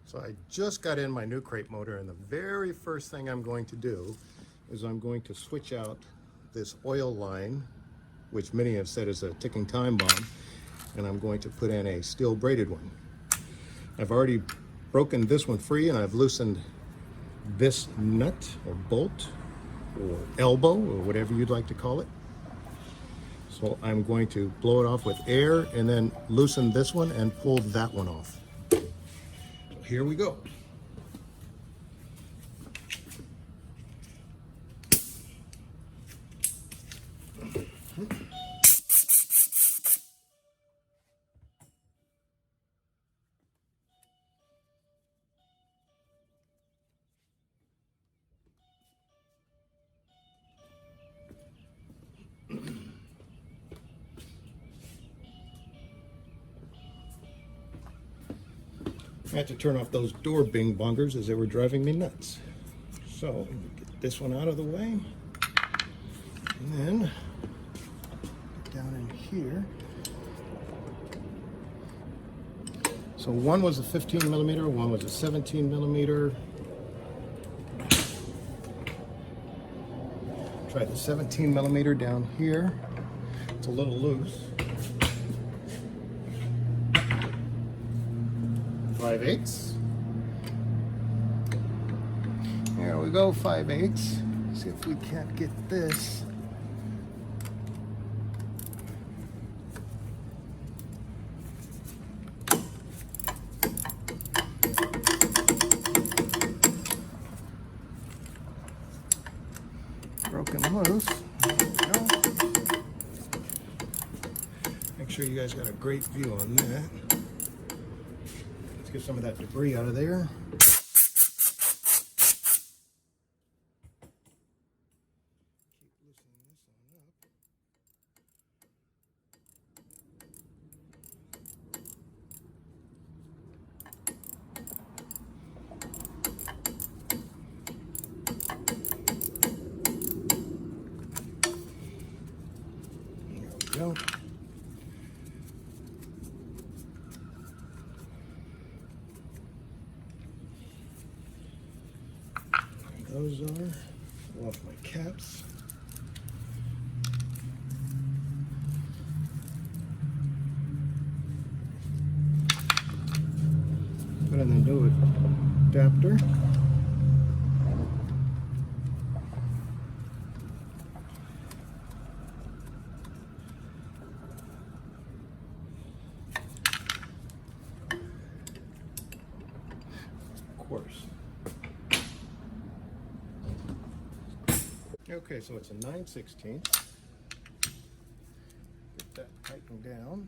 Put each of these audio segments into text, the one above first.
So I just got in my new crate motor, and the very first thing I'm going to do is I'm going to switch out this oil line, which many have said is a ticking time bomb, and I'm going to put in a steel braided one. I've already broken this one free, and I've loosened this nut or bolt or elbow or whatever you'd like to call it. So I'm going to blow it off with air and then loosen this one and pull that one off. So here we go. I had to turn off those door bing bongers as they were driving me nuts. So get this one out of the way, and then get down in here. So one was a 15 millimeter, one was a 17 millimeter. Try the 17 millimeter down here. It's a little loose. 5/8. Here we go, 5/8. See if we can't get this. Broken loose. There we go. Make sure you guys got a great view on that. Let's get some of that debris out of there. Keep loosening this one up. There we go. Those are off my caps. Put in the new adapter. Of course. Okay, so it's a 9/16. Get that tightened down.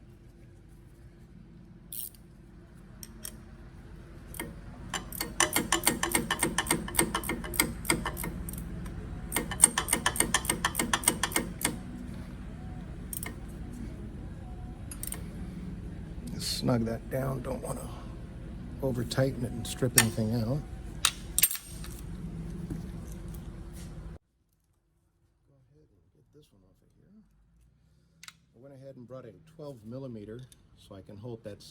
Just snug that down. Don't want to over tighten it and strip anything out. I went ahead and brought a 12 millimeter so I can hold that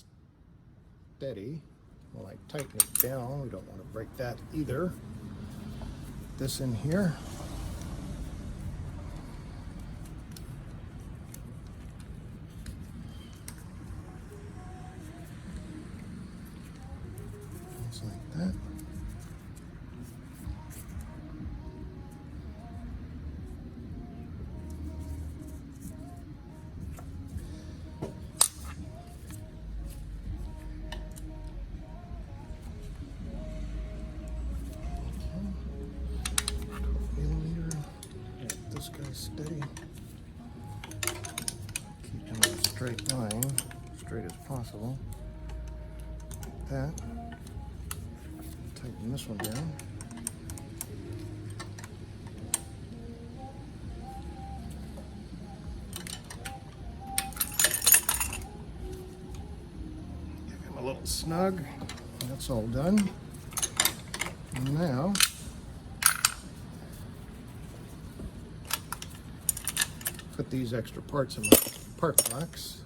steady while I tighten it down. We don't want to break that either. This in here. Just like that. This guy's steady. Keep him in a straight line, straight as possible. Like that. Tighten this one down. Give him a little snug. That's all done. And now put these extra parts in the part box.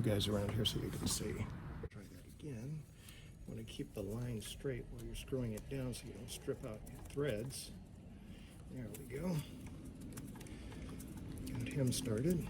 guys around here so you can see. Try that again. You want to keep the line straight while you're screwing it down so you don't strip out your threads. There we go. Got him started.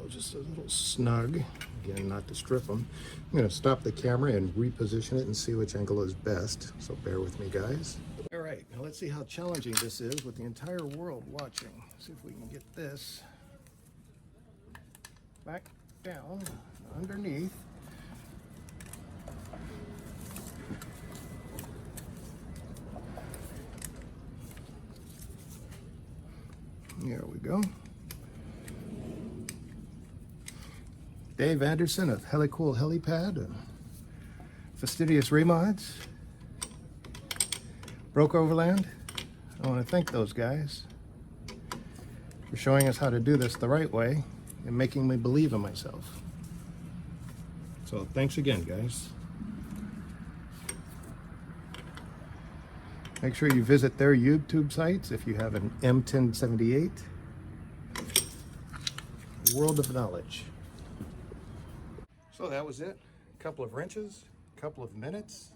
Just a little snug, again, not to strip them. I'm going to stop the camera and reposition it and see which angle is best, so bear with me, guys. All right, now let's see how challenging this is with the entire world watching. See if we can get this back down underneath. There we go. Dave Anderson of Helicool Helipad and Fastidious Restomods. Broke Overland. I want to thank those guys for showing us how to do this the right way and making me believe in myself. So thanks again, guys. Make sure you visit their YouTube sites if you have an M1078. World of knowledge. So that was it. A couple of wrenches, a couple of minutes,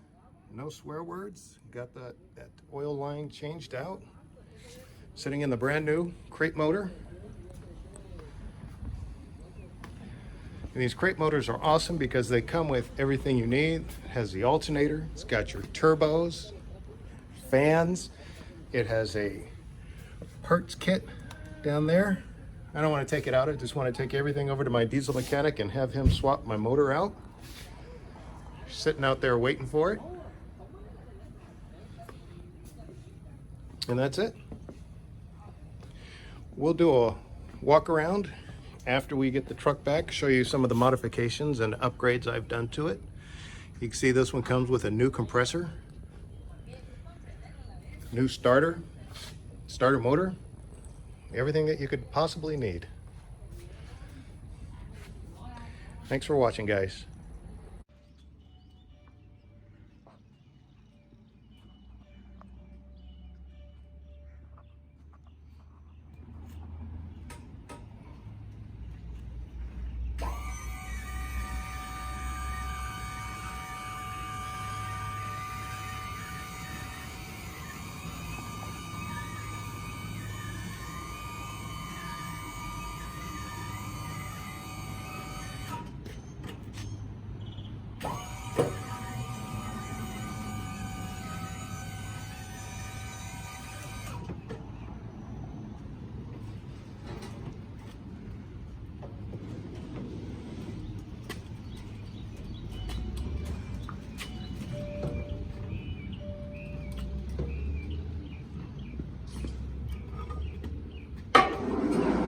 no swear words. Got that oil line changed out. Sitting in the brand new crate motor. And these crate motors are awesome because they come with everything you need. It has the alternator, it's got your turbos, fans. It has a parts kit down there. I don't want to take it out. I just want to take everything over to my diesel mechanic and have him swap my motor out. Sitting out there waiting for it. And that's it. We'll do a walk around after we get the truck back, show you some of the modifications and upgrades I've done to it. You can see this one comes with a new compressor, new starter motor, everything that you could possibly need. Thanks for watching, guys.